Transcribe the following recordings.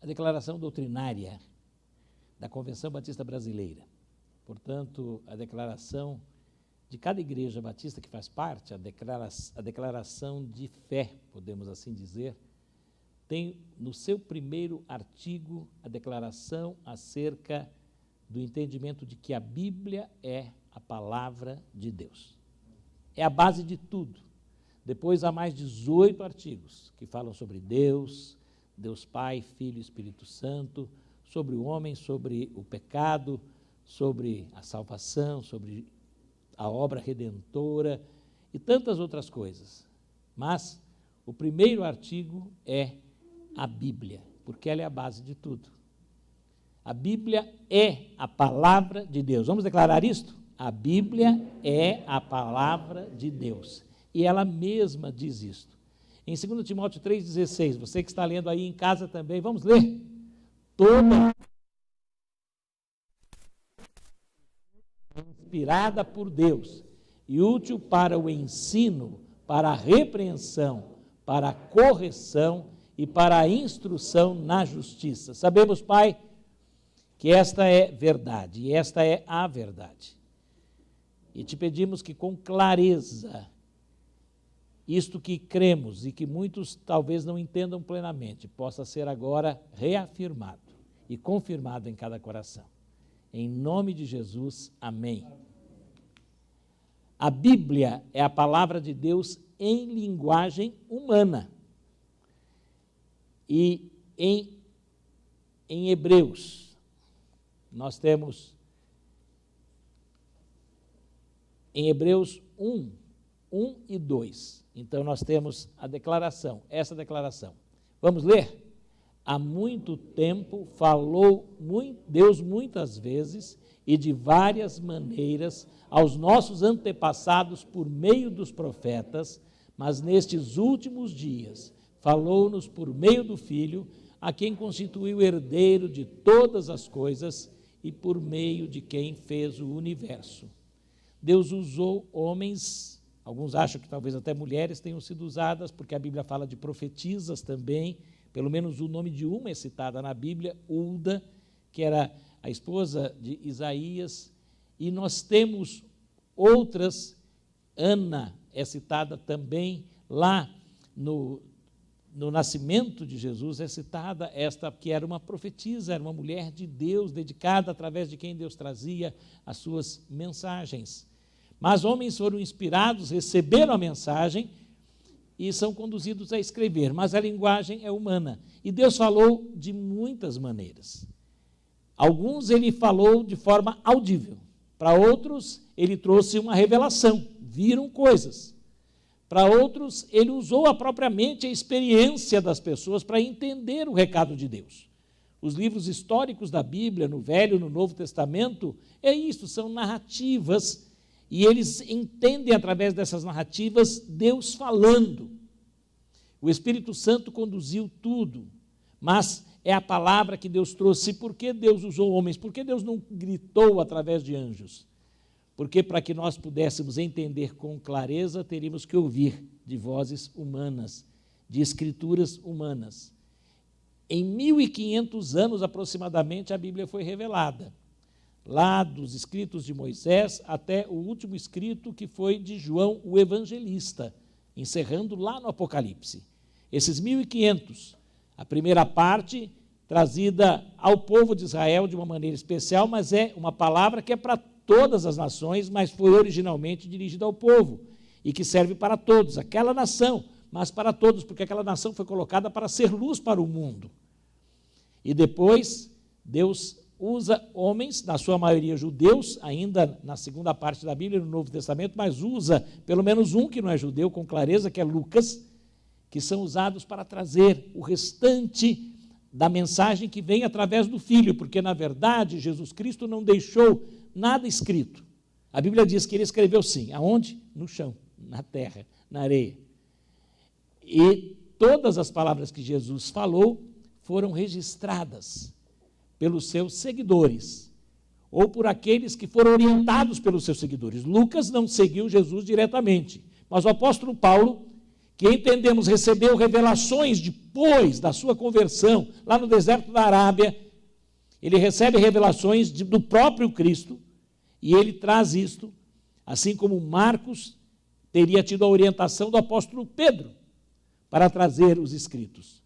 a declaração doutrinária da Convenção Batista Brasileira. Portanto, a declaração de cada igreja batista que faz parte, a declaração de fé, podemos assim dizer, tem no seu primeiro artigo a declaração acerca do entendimento de que a Bíblia é a palavra de Deus. É a base de tudo. Depois há mais 18 artigos que falam sobre Deus, Deus Pai, Filho e Espírito Santo, sobre o homem, sobre o pecado, sobre a salvação, sobre a obra redentora e tantas outras coisas. Mas o primeiro artigo é a Bíblia, porque ela é a base de tudo. A Bíblia é a palavra de Deus. Vamos declarar isto? A Bíblia é a palavra de Deus. E ela mesma diz isto. Em 2 Timóteo 3,16, você que está lendo aí em casa também, vamos ler. Toda inspirada por Deus e útil para o ensino, para a repreensão, para a correção e para a instrução na justiça. Sabemos, Pai, que esta é verdade, e esta é a verdade. E te pedimos que com clareza, isto que cremos e que muitos talvez não entendam plenamente, possa ser agora reafirmado e confirmado em cada coração. Em nome de Jesus, amém. A Bíblia é a palavra de Deus em linguagem humana. E em Hebreus, nós temos, em Hebreus 1 e 2, então nós temos a declaração, essa declaração. Vamos ler? Há muito tempo falou Deus muitas vezes e de várias maneiras aos nossos antepassados por meio dos profetas, mas nestes últimos dias falou-nos por meio do Filho, a quem constituiu herdeiro de todas as coisas e por meio de quem fez o universo. Deus usou homens, alguns acham que talvez até mulheres tenham sido usadas, porque a Bíblia fala de profetisas também, pelo menos o nome de uma é citada na Bíblia, Hulda, que era a esposa de Isaías, e nós temos outras, Ana é citada também lá no nascimento de Jesus, é citada esta que era uma profetisa, era uma mulher de Deus, dedicada através de quem Deus trazia as suas mensagens. Mas homens foram inspirados, receberam a mensagem e são conduzidos a escrever, mas a linguagem é humana. E Deus falou de muitas maneiras. Alguns ele falou de forma audível, para outros ele trouxe uma revelação, viram coisas. Para outros, ele usou a própria mente, a experiência das pessoas para entender o recado de Deus. Os livros históricos da Bíblia, no Velho e no Novo Testamento, é isso, são narrativas, e eles entendem através dessas narrativas Deus falando. O Espírito Santo conduziu tudo, mas é a palavra que Deus trouxe. Por que Deus usou homens? Por que Deus não gritou através de anjos? Porque para que nós pudéssemos entender com clareza, teríamos que ouvir de vozes humanas, de escrituras humanas. Em 1500 anos aproximadamente, a Bíblia foi revelada, lá dos escritos de Moisés até o último escrito que foi de João, o evangelista, encerrando lá no Apocalipse. Esses 1500, a primeira parte trazida ao povo de Israel de uma maneira especial, mas é uma palavra que é para todas as nações, mas foi originalmente dirigida ao povo, e que serve para todos, aquela nação, mas para todos, porque aquela nação foi colocada para ser luz para o mundo. E depois, Deus usa homens, na sua maioria judeus, ainda na segunda parte da Bíblia, no Novo Testamento, mas usa pelo menos um que não é judeu, com clareza, que é Lucas, que são usados para trazer o restante da mensagem que vem através do Filho, porque, na verdade, Jesus Cristo não deixou nada escrito. A Bíblia diz que ele escreveu sim. Aonde? No chão, na terra, na areia. E todas as palavras que Jesus falou foram registradas pelos seus seguidores, ou por aqueles que foram orientados pelos seus seguidores. Lucas não seguiu Jesus diretamente, mas o apóstolo Paulo, que entendemos recebeu revelações depois da sua conversão, lá no deserto da Arábia. Ele recebe revelações do próprio Cristo, e ele traz isto, assim como Marcos teria tido a orientação do apóstolo Pedro para trazer os escritos.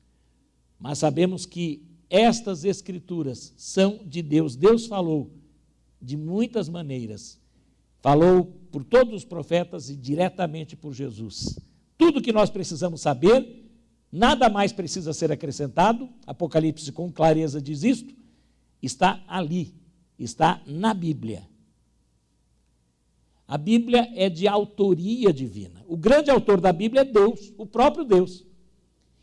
Mas sabemos que estas escrituras são de Deus. Deus falou de muitas maneiras. Falou por todos os profetas e diretamente por Jesus. Tudo que nós precisamos saber, nada mais precisa ser acrescentado. Apocalipse com clareza diz isto. Está ali, está na Bíblia. A Bíblia é de autoria divina. O grande autor da Bíblia é Deus, o próprio Deus.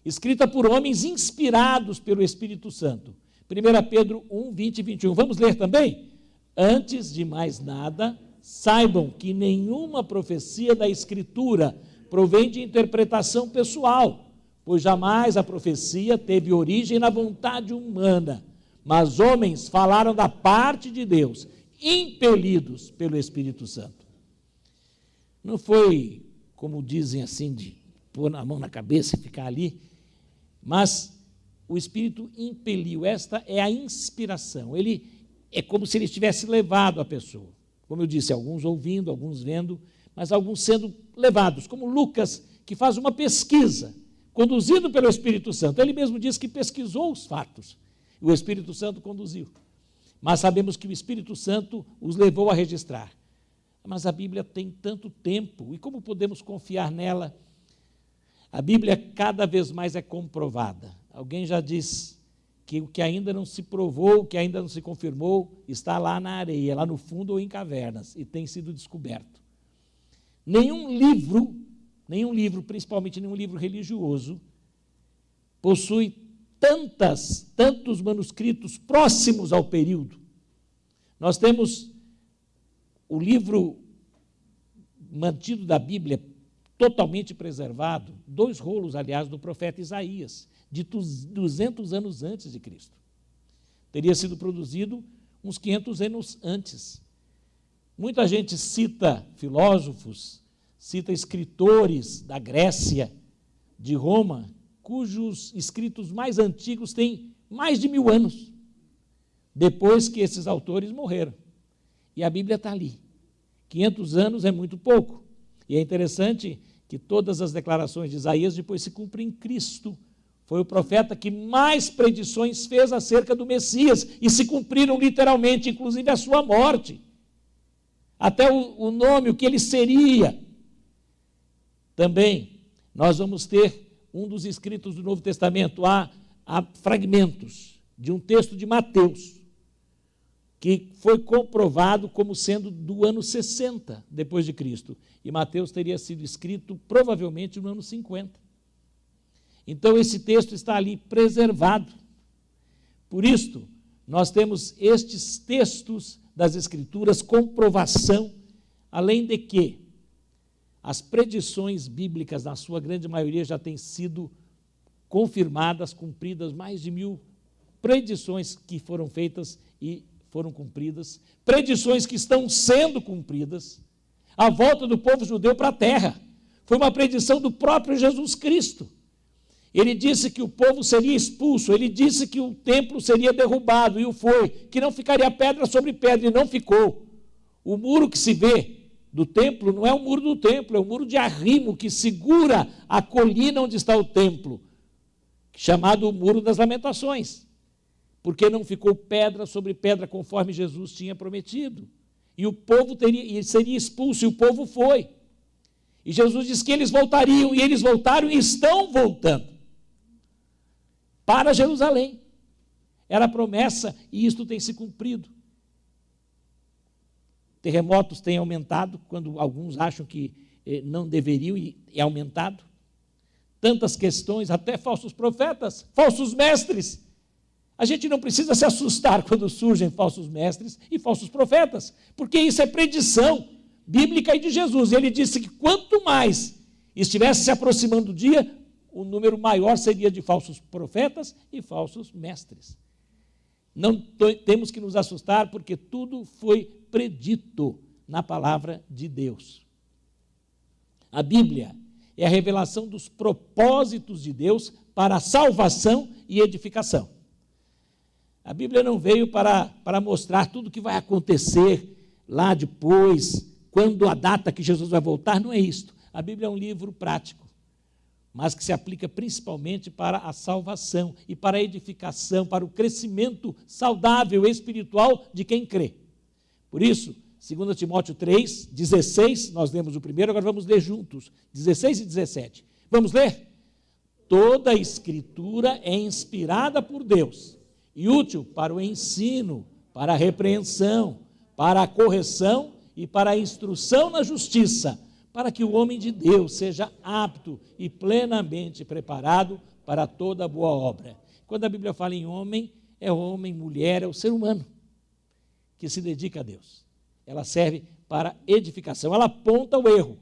Escrita por homens inspirados pelo Espírito Santo. 1 Pedro 1, 20 e 21. Vamos ler também? Antes de mais nada, saibam que nenhuma profecia da Escritura provém de interpretação pessoal, pois jamais a profecia teve origem na vontade humana, mas homens falaram da parte de Deus, impelidos pelo Espírito Santo. Não foi, como dizem assim, de pôr a mão na cabeça e ficar ali, mas o Espírito impeliu. Esta é a inspiração. Ele é como se ele tivesse levado a pessoa. Como eu disse, alguns ouvindo, alguns vendo, mas alguns sendo levados, como Lucas, que faz uma pesquisa, conduzido pelo Espírito Santo. Ele mesmo diz que pesquisou os fatos, e o Espírito Santo conduziu. Mas sabemos que o Espírito Santo os levou a registrar. Mas a Bíblia tem tanto tempo, e como podemos confiar nela? A Bíblia cada vez mais é comprovada. Alguém já disse que o que ainda não se provou, o que ainda não se confirmou, está lá na areia, lá no fundo ou em cavernas, e tem sido descoberto. Nenhum livro, principalmente nenhum livro religioso, possui tantos manuscritos próximos ao período. Nós temos o livro mantido da Bíblia totalmente preservado, 2 rolos, aliás, do profeta Isaías, de 200 anos antes de Cristo. Teria sido produzido uns 500 anos antes. Muita gente cita filósofos, cita escritores da Grécia, de Roma, cujos escritos mais antigos têm mais de 1000 anos, depois que esses autores morreram. E a Bíblia está ali. 500 anos é muito pouco. E é interessante que todas as declarações de Isaías depois se cumprem em Cristo. Foi o profeta que mais predições fez acerca do Messias, e se cumpriram literalmente, inclusive a sua morte. Até o nome, o que ele seria. Também, nós vamos ter um dos escritos do Novo Testamento, há fragmentos de um texto de Mateus, que foi comprovado como sendo do ano 60 depois de Cristo. E Mateus teria sido escrito provavelmente no ano 50. Então esse texto está ali preservado. Por isto, nós temos estes textos das Escrituras, comprovação, além de que as predições bíblicas, na sua grande maioria, já têm sido confirmadas, cumpridas, mais de 1000 predições que foram feitas e foram cumpridas, predições que estão sendo cumpridas, a volta do povo judeu para a terra. Foi uma predição do próprio Jesus Cristo. Ele disse que o povo seria expulso, ele disse que o templo seria derrubado, e o foi, que não ficaria pedra sobre pedra, e não ficou. O muro que se vê do templo não é o muro do templo, é o muro de arrimo que segura a colina onde está o templo, chamado o Muro das Lamentações, porque não ficou pedra sobre pedra conforme Jesus tinha prometido. E o povo seria expulso, e o povo foi. E Jesus disse que eles voltariam, e eles voltaram e estão voltando para Jerusalém. Era a promessa, e isto tem se cumprido. Terremotos têm aumentado, quando alguns acham que não deveriam, e é aumentado. Tantas questões, até falsos profetas, falsos mestres. A gente não precisa se assustar quando surgem falsos mestres e falsos profetas, porque isso é predição bíblica e de Jesus. Ele disse que quanto mais estivesse se aproximando do dia, o número maior seria de falsos profetas e falsos mestres. Não temos que nos assustar, porque tudo foi predito na palavra de Deus. A Bíblia é a revelação dos propósitos de Deus para a salvação e edificação. A Bíblia não veio para mostrar tudo o que vai acontecer lá depois, quando a data que Jesus vai voltar, não é isto. A Bíblia é um livro prático, mas que se aplica principalmente para a salvação e para a edificação, para o crescimento saudável espiritual de quem crê. Por isso, 2 Timóteo 3, 16, nós lemos o primeiro, agora vamos ler juntos, 16 e 17. Vamos ler? Toda a Escritura é inspirada por Deus e útil para o ensino, para a repreensão, para a correção e para a instrução na justiça, para que o homem de Deus seja apto e plenamente preparado para toda boa obra. Quando a Bíblia fala em homem, é homem, mulher, é o ser humano que se dedica a Deus. Ela serve para edificação, ela aponta o erro,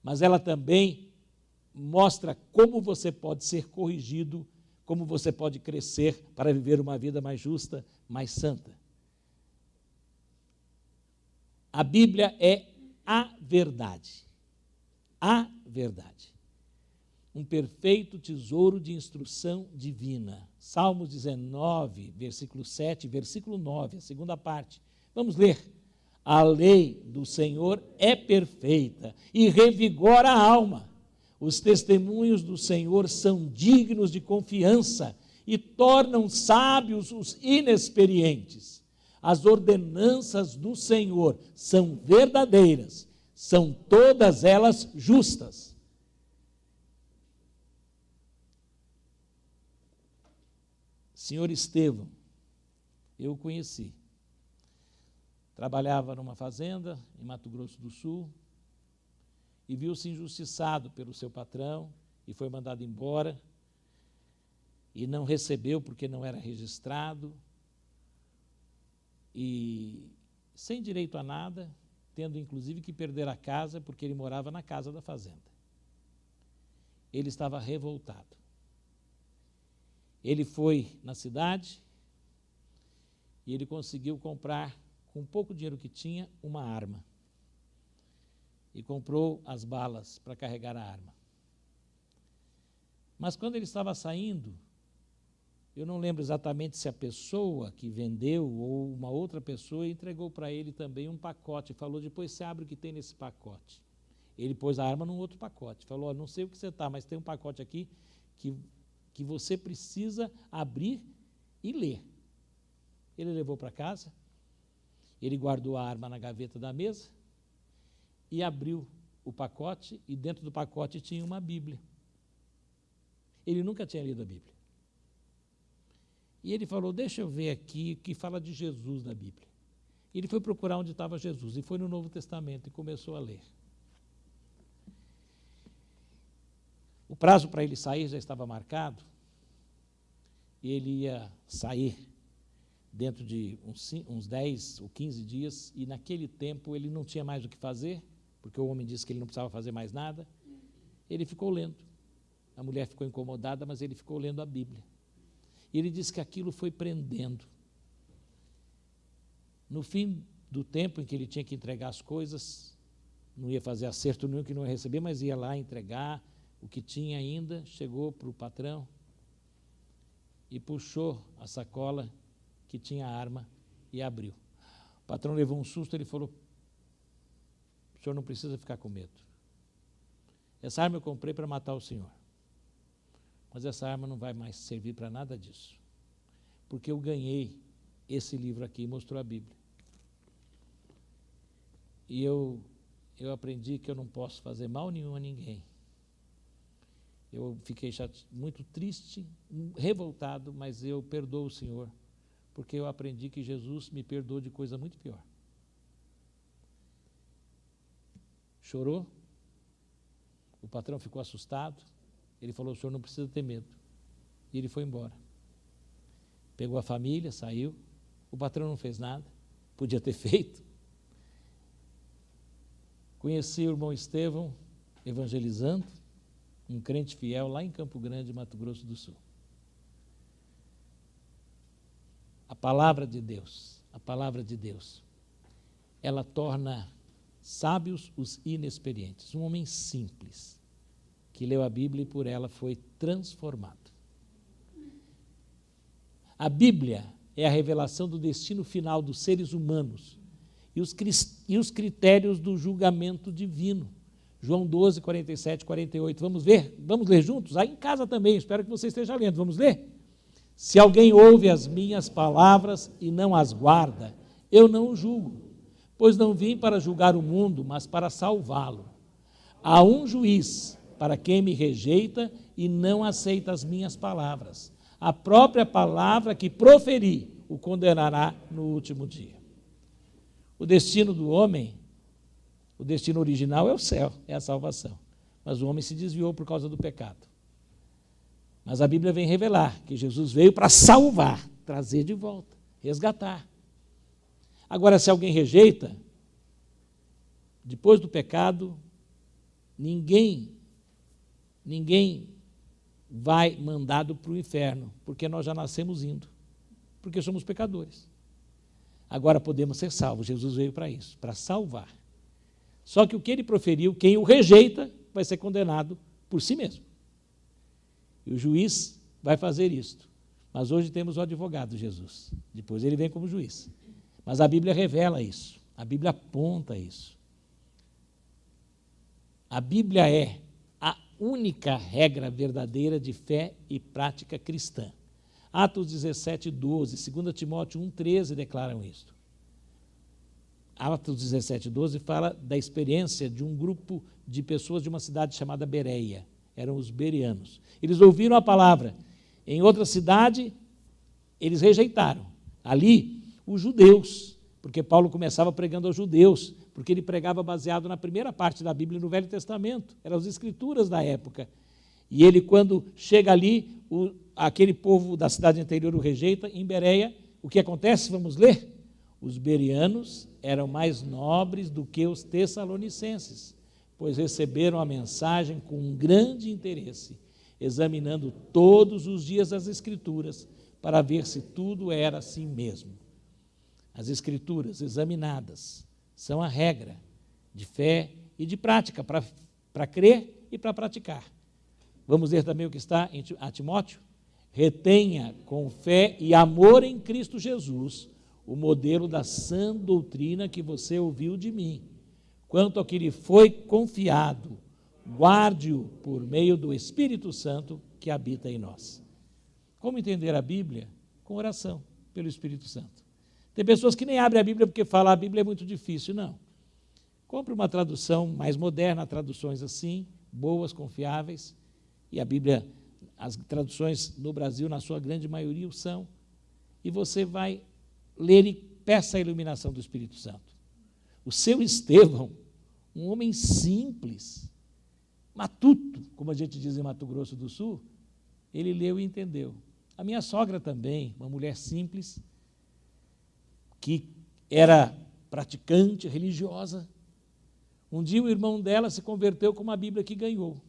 mas ela também mostra como você pode ser corrigido, como você pode crescer para viver uma vida mais justa, mais santa. A Bíblia é a verdade. A verdade. Um perfeito tesouro de instrução divina. Salmos 19, versículo 7, versículo 9, a segunda parte. Vamos ler. A lei do Senhor é perfeita e revigora a alma. Os testemunhos do Senhor são dignos de confiança e tornam sábios os inexperientes. As ordenanças do Senhor são verdadeiras, são todas elas justas. Senhor Estevão, eu o conheci. Trabalhava numa fazenda em Mato Grosso do Sul e viu-se injustiçado pelo seu patrão e foi mandado embora e não recebeu porque não era registrado e sem direito a nada, tendo inclusive que perder a casa porque ele morava na casa da fazenda. Ele estava revoltado. Ele foi na cidade e ele conseguiu comprar, com pouco dinheiro que tinha, uma arma. E comprou as balas para carregar a arma. Mas quando ele estava saindo, eu não lembro exatamente se a pessoa que vendeu ou uma outra pessoa entregou para ele também um pacote e falou, depois você abre o que tem nesse pacote. Ele pôs a arma num outro pacote, falou, não sei o que você está, mas tem um pacote aqui que você precisa abrir e ler. Ele levou para casa, ele guardou a arma na gaveta da mesa e abriu o pacote, e dentro do pacote tinha uma Bíblia. Ele nunca tinha lido a Bíblia. E ele falou, deixa eu ver aqui o que fala de Jesus na Bíblia. Ele foi procurar onde estava Jesus, e foi no Novo Testamento, e começou a ler. O prazo para ele sair já estava marcado, e ele ia sair dentro de uns 10 ou 15 dias, e naquele tempo ele não tinha mais o que fazer, porque o homem disse que ele não precisava fazer mais nada. Ele ficou lendo. A mulher ficou incomodada, mas ele ficou lendo a Bíblia. E ele disse que aquilo foi prendendo. No fim do tempo em que ele tinha que entregar as coisas, não ia fazer acerto nenhum que não ia receber, mas ia lá entregar o que tinha ainda, chegou para o patrão e puxou a sacola que tinha a arma e abriu. O patrão levou um susto, ele falou, o senhor não precisa ficar com medo. Essa arma eu comprei para matar o senhor. Mas essa arma não vai mais servir para nada disso. Porque eu ganhei esse livro aqui, mostrou a Bíblia. E eu aprendi que eu não posso fazer mal nenhum a ninguém. Eu fiquei muito triste, revoltado, mas eu perdoo o senhor, porque eu aprendi que Jesus me perdoou de coisa muito pior. Chorou, o patrão ficou assustado, ele falou, o senhor não precisa ter medo. E ele foi embora. Pegou a família, saiu, o patrão não fez nada, podia ter feito. Conheci o irmão Estevão evangelizando, um crente fiel lá em Campo Grande, Mato Grosso do Sul. A palavra de Deus, ela torna sábios os inexperientes. Um homem simples, que leu a Bíblia e por ela foi transformado. A Bíblia é a revelação do destino final dos seres humanos e os critérios do julgamento divino. João 12, 47, 48. Vamos ver? Vamos ler juntos? Aí em casa também, espero que você esteja lendo. Vamos ler? Se alguém ouve as minhas palavras e não as guarda, eu não o julgo, pois não vim para julgar o mundo, mas para salvá-lo. Há um juiz para quem me rejeita e não aceita as minhas palavras. A própria palavra que proferi o condenará no último dia. O destino do homem, o destino original é o céu, é a salvação. Mas o homem se desviou por causa do pecado. Mas a Bíblia vem revelar que Jesus veio para salvar, trazer de volta, resgatar. Agora, se alguém rejeita, depois do pecado, ninguém vai mandado para o inferno, porque nós já nascemos indo, porque somos pecadores. Agora podemos ser salvos, Jesus veio para isso, para salvar. Só que o que ele proferiu, quem o rejeita, vai ser condenado por si mesmo. E o juiz vai fazer isto. Mas hoje temos o advogado, Jesus. Depois ele vem como juiz. Mas a Bíblia revela isso. A Bíblia aponta isso. A Bíblia é a única regra verdadeira de fé e prática cristã. Atos 17, 12, 2 Timóteo 1, 13 declaram isto. Atos 17, 12 fala da experiência de um grupo de pessoas de uma cidade chamada Bereia. Eram os bereanos. Eles ouviram a palavra. Em outra cidade, eles rejeitaram. Ali, os judeus, porque Paulo começava pregando aos judeus, porque ele pregava baseado na primeira parte da Bíblia no Velho Testamento. Eram as escrituras da época. E ele, quando chega ali, aquele povo da cidade anterior o rejeita. Em Bereia, o que acontece? Vamos ler? Os bereanos eram mais nobres do que os tessalonicenses, pois receberam a mensagem com um grande interesse, examinando todos os dias as Escrituras, para ver se tudo era assim mesmo. As Escrituras examinadas são a regra de fé e de prática, para crer e para praticar. Vamos ler também o que está em Timóteo? Retenha com fé e amor em Cristo Jesus o modelo da sã doutrina que você ouviu de mim. Quanto ao que lhe foi confiado, guarde-o por meio do Espírito Santo que habita em nós. Como entender a Bíblia? Com oração pelo Espírito Santo. Tem pessoas que nem abrem a Bíblia porque falam a Bíblia é muito difícil. Não. Compre uma tradução mais moderna, traduções assim, boas, confiáveis. E a Bíblia, as traduções no Brasil, na sua grande maioria, o são. E você vai ler e peça a iluminação do Espírito Santo. O seu Estevão, um homem simples, matuto, como a gente diz em Mato Grosso do Sul, ele leu e entendeu. A minha sogra também, uma mulher simples, que era praticante, religiosa. Um dia o irmão dela se converteu com uma Bíblia que ganhou.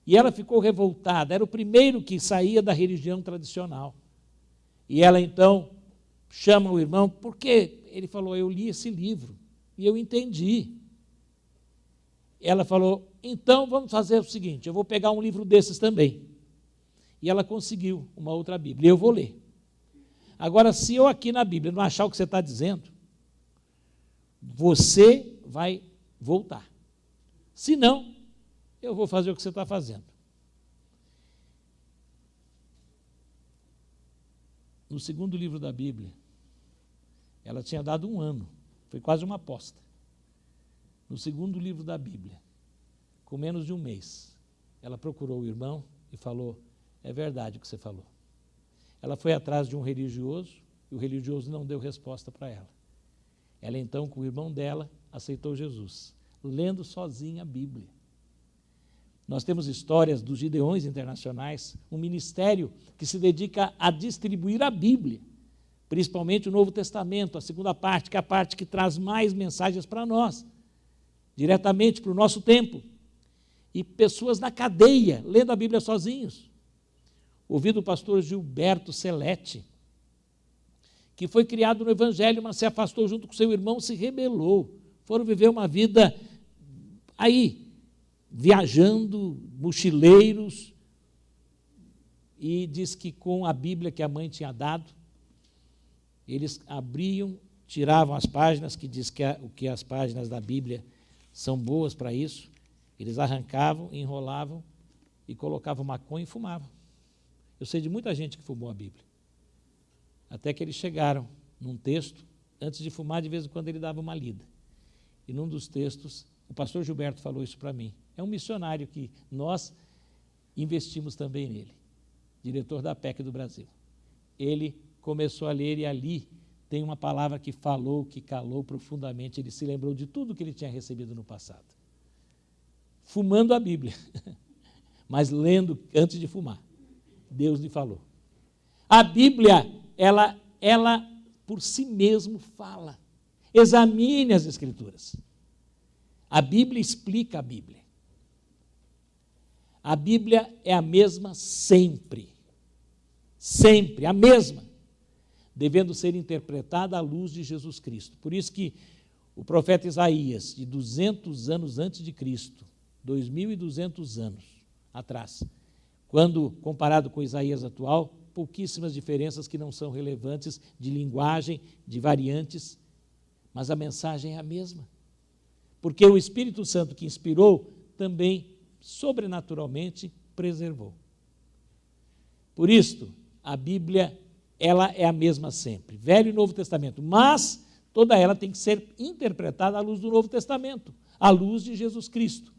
E ela ficou revoltada, era o primeiro que saía da religião tradicional. E ela então chama o irmão, por quê? Ele falou, eu li esse livro e eu entendi. Ela falou, então vamos fazer o seguinte, eu vou pegar um livro desses também. E ela conseguiu uma outra Bíblia, eu vou ler. Agora, se eu aqui na Bíblia não achar o que você está dizendo, você vai voltar. Se não, eu vou fazer o que você está fazendo. No segundo livro da Bíblia, ela tinha dado 1 ano, foi quase uma aposta. No segundo livro da Bíblia, com menos de 1 mês, ela procurou o irmão e falou, é verdade o que você falou. Ela foi atrás de um religioso, e o religioso não deu resposta para ela. Ela então, com o irmão dela, aceitou Jesus, lendo sozinha a Bíblia. Nós temos histórias dos Gideões Internacionais, um ministério que se dedica a distribuir a Bíblia, principalmente o Novo Testamento, a segunda parte, que é a parte que traz mais mensagens para nós, diretamente para o nosso tempo. E pessoas na cadeia, lendo a Bíblia sozinhos. Ouvi do pastor Gilberto Celete, que foi criado no Evangelho, mas se afastou junto com seu irmão, se rebelou. Foram viver uma vida aí, viajando, mochileiros, e diz que com a Bíblia que a mãe tinha dado, eles abriam, tiravam as páginas, que diz que as páginas da Bíblia são boas para isso, eles arrancavam, enrolavam e colocavam maconha e fumavam. Eu sei de muita gente que fumou a Bíblia. Até que eles chegaram num texto, antes de fumar, de vez em quando ele dava uma lida. E num dos textos, o pastor Gilberto falou isso para mim. É um missionário que nós investimos também nele, diretor da PEC do Brasil. Ele começou a ler e ali tem uma palavra que falou, que calou profundamente. Ele se lembrou de tudo que ele tinha recebido no passado. Fumando a Bíblia, mas lendo antes de fumar. Deus lhe falou. A Bíblia, ela por si mesmo fala. Examine as Escrituras. A Bíblia explica a Bíblia. A Bíblia é a mesma sempre. Sempre, a mesma. Devendo ser interpretada à luz de Jesus Cristo. Por isso que o profeta Isaías, de 200 anos antes de Cristo, 2.200 anos atrás, quando comparado com Isaías atual, pouquíssimas diferenças que não são relevantes de linguagem, de variantes, mas a mensagem é a mesma. Porque o Espírito Santo que inspirou também, sobrenaturalmente, preservou. Por isto, a Bíblia, ela é a mesma sempre, Velho e Novo Testamento, mas toda ela tem que ser interpretada à luz do Novo Testamento, à luz de Jesus Cristo.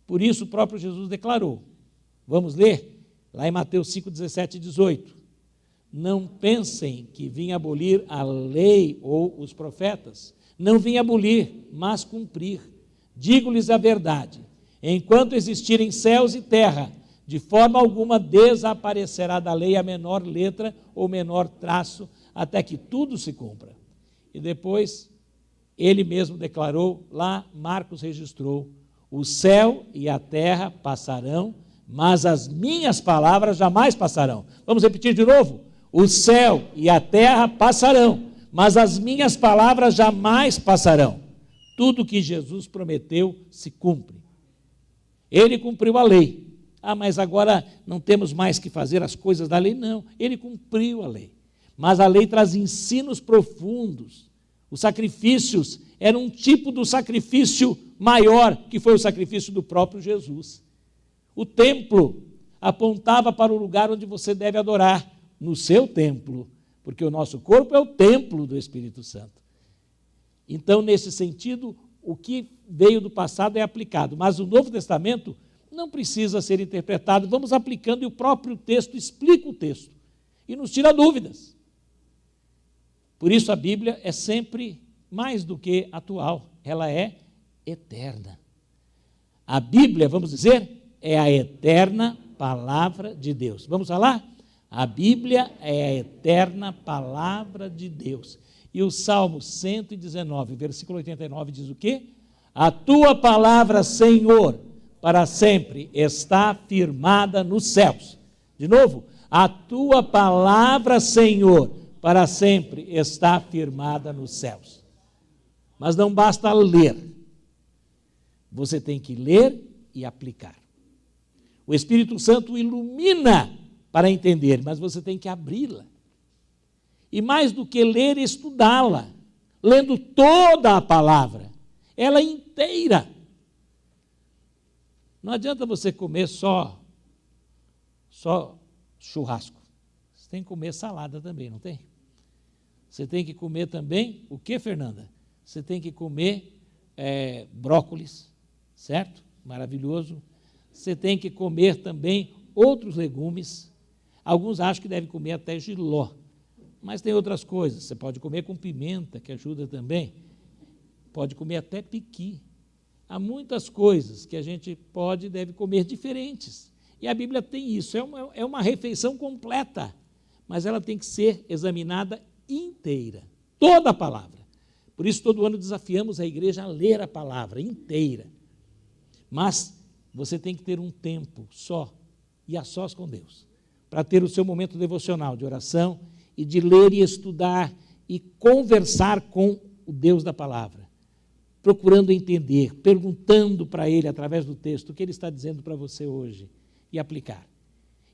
Por isso o próprio Jesus declarou, vamos ler? Lá em Mateus 5, 17 e 18. Não pensem que vim abolir a lei ou os profetas. Não vim abolir, mas cumprir. Digo-lhes a verdade. Enquanto existirem céus e terra, de forma alguma desaparecerá da lei a menor letra ou menor traço, até que tudo se cumpra. E depois, ele mesmo declarou, lá Marcos registrou, o céu e a terra passarão, mas as minhas palavras jamais passarão. Vamos repetir de novo? O céu e a terra passarão, mas as minhas palavras jamais passarão. Tudo que Jesus prometeu se cumpre. Ele cumpriu a lei. Ah, mas agora não temos mais que fazer as coisas da lei. Não, ele cumpriu a lei. Mas a lei traz ensinos profundos. Os sacrifícios eram um tipo do sacrifício maior, que foi o sacrifício do próprio Jesus. O templo apontava para o lugar onde você deve adorar, no seu templo, porque o nosso corpo é o templo do Espírito Santo. Então, nesse sentido, o que veio do passado é aplicado, mas o Novo Testamento não precisa ser interpretado, vamos aplicando e o próprio texto explica o texto e nos tira dúvidas. Por isso a Bíblia é sempre mais do que atual, ela é eterna. A Bíblia, vamos dizer, é a eterna palavra de Deus. Vamos falar? A Bíblia é a eterna palavra de Deus. E o Salmo 119, versículo 89 diz o quê? A tua palavra, Senhor, para sempre está firmada nos céus. De novo, a tua palavra, Senhor, para sempre está firmada nos céus. Mas não basta ler. Você tem que ler e aplicar. O Espírito Santo ilumina para entender, mas você tem que abri-la. E mais do que ler, estudá-la, lendo toda a palavra, ela inteira. Não adianta você comer só churrasco. Você tem que comer salada também, não tem? Você tem que comer também, o que, Fernanda? Você tem que comer brócolis, certo? Maravilhoso. Você tem que comer também outros legumes. Alguns acham que devem comer até jiló, mas tem outras coisas. Você pode comer com pimenta, que ajuda também. Pode comer até piqui. Há muitas coisas que a gente pode e deve comer diferentes. E a Bíblia tem isso, é uma refeição completa, mas ela tem que ser examinada inteira, toda a palavra. Por isso, todo ano desafiamos a igreja a ler a palavra inteira. Mas você tem que ter um tempo só, e a sós com Deus, para ter o seu momento devocional de oração e de ler e estudar e conversar com o Deus da palavra, procurando entender, perguntando para Ele, através do texto, o que Ele está dizendo para você hoje, e aplicar.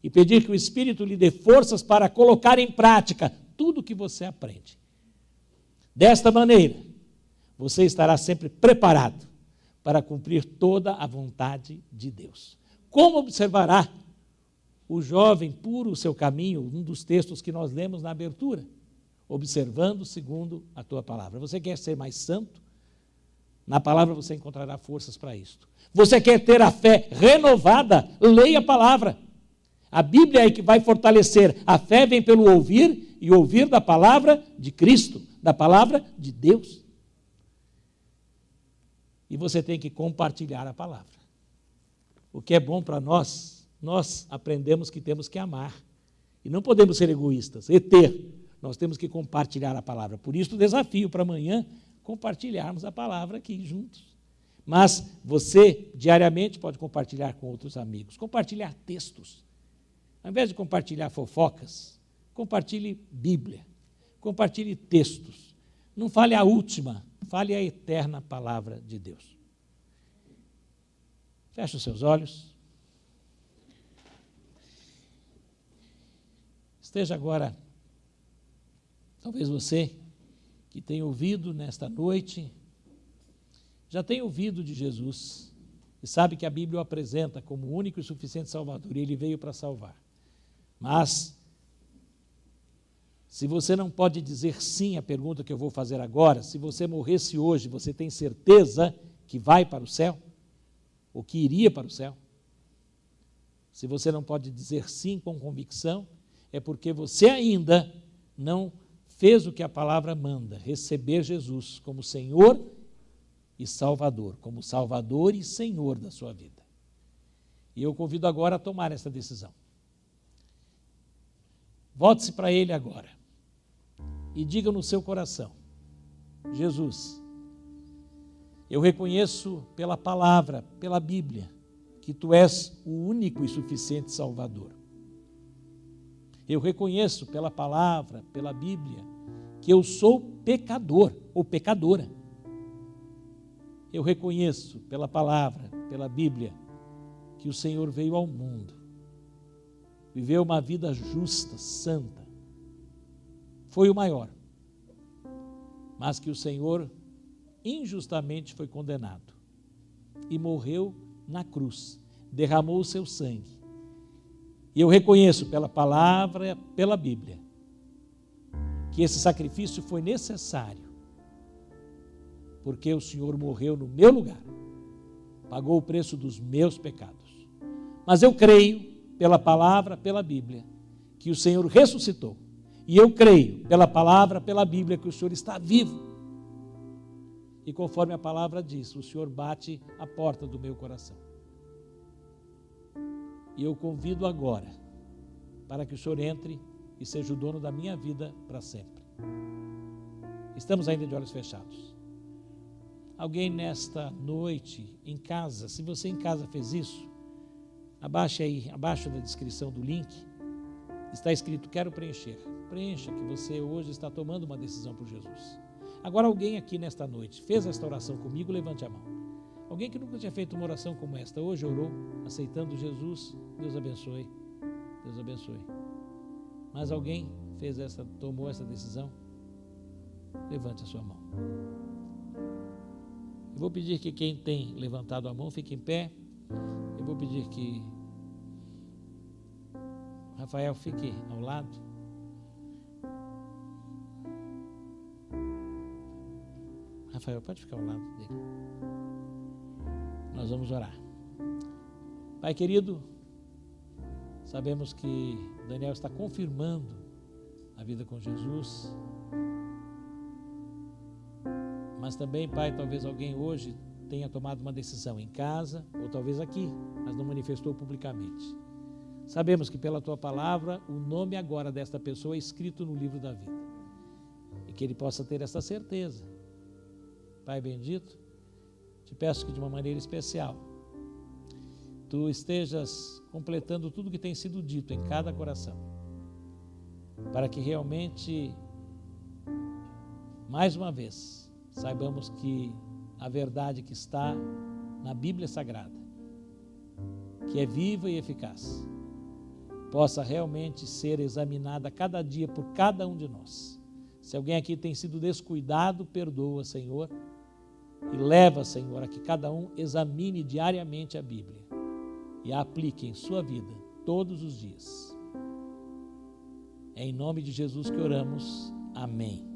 E pedir que o Espírito lhe dê forças para colocar em prática tudo o que você aprende. Desta maneira, você estará sempre preparado para cumprir toda a vontade de Deus. Como observará o jovem puro o seu caminho, um dos textos que nós lemos na abertura? Observando segundo a tua palavra. Você quer ser mais santo? Na palavra você encontrará forças para isto. Você quer ter a fé renovada? Leia a palavra. A Bíblia é que vai fortalecer. A fé vem pelo ouvir, e ouvir da palavra de Cristo, da palavra de Deus. E você tem que compartilhar a palavra. O que é bom para nós aprendemos que temos que amar. E não podemos ser egoístas, nós temos que compartilhar a palavra. Por isso o desafio para amanhã, compartilharmos a palavra aqui juntos. Mas você, diariamente, pode compartilhar com outros amigos. Compartilhar textos. Ao invés de compartilhar fofocas, compartilhe Bíblia. Compartilhe textos. Não fale a última, fale a eterna palavra de Deus. Feche os seus olhos. Esteja agora, talvez você que tem ouvido nesta noite, já tem ouvido de Jesus e sabe que a Bíblia o apresenta como o único e suficiente Salvador, e Ele veio para salvar. Mas, se você não pode dizer sim à pergunta que eu vou fazer agora, se você morresse hoje, você tem certeza que vai para o céu? Ou que iria para o céu? Se você não pode dizer sim com convicção, é porque você ainda não fez o que a palavra manda, receber Jesus como Senhor e Salvador, como Salvador e Senhor da sua vida. E eu convido agora a tomar essa decisão. Volte-se para Ele agora e diga no seu coração: Jesus, eu reconheço pela palavra, pela Bíblia, que Tu és o único e suficiente Salvador. Eu reconheço pela palavra, pela Bíblia, que eu sou pecador ou pecadora. Eu reconheço pela palavra, pela Bíblia, que o Senhor veio ao mundo, viveu uma vida justa, santa, foi o maior, mas que o Senhor injustamente foi condenado e morreu na cruz, derramou o seu sangue. E eu reconheço pela palavra, pela Bíblia, que esse sacrifício foi necessário, porque o Senhor morreu no meu lugar, pagou o preço dos meus pecados. Mas eu creio, pela palavra, pela Bíblia, que o Senhor ressuscitou. E eu creio, pela palavra, pela Bíblia, que o Senhor está vivo. E conforme a palavra diz, o Senhor bate a porta do meu coração. E eu convido agora, para que o Senhor entre e seja o dono da minha vida para sempre. Estamos ainda de olhos fechados. Alguém nesta noite, em casa, se você em casa fez isso, abaixe aí, abaixo da descrição do link, está escrito: quero preencher. Preencha que você hoje está tomando uma decisão por Jesus. Agora alguém aqui nesta noite fez esta oração comigo, levante a mão. Alguém que nunca tinha feito uma oração como esta, hoje orou, aceitando Jesus, Deus abençoe. Deus abençoe. Mas alguém tomou essa decisão? Levante a sua mão. Eu vou pedir que quem tem levantado a mão fique em pé. Eu vou pedir que Rafael fique ao lado. Rafael, pode ficar ao lado dele. Nós vamos orar. Pai querido, sabemos que Daniel está confirmando a vida com Jesus. Mas também, Pai, talvez alguém hoje tenha tomado uma decisão em casa, ou talvez aqui, mas não manifestou publicamente. Sabemos que pela Tua palavra, o nome agora desta pessoa é escrito no livro da vida. E que ele possa ter essa certeza. Pai bendito, te peço que de uma maneira especial, Tu estejas completando tudo que tem sido dito em cada coração, para que realmente, mais uma vez, saibamos que a verdade que está na Bíblia Sagrada, que é viva e eficaz, possa realmente ser examinada cada dia por cada um de nós. Se alguém aqui tem sido descuidado, perdoa, Senhor, e leva, Senhor, a que cada um examine diariamente a Bíblia e a aplique em sua vida todos os dias. É em nome de Jesus que oramos. Amém.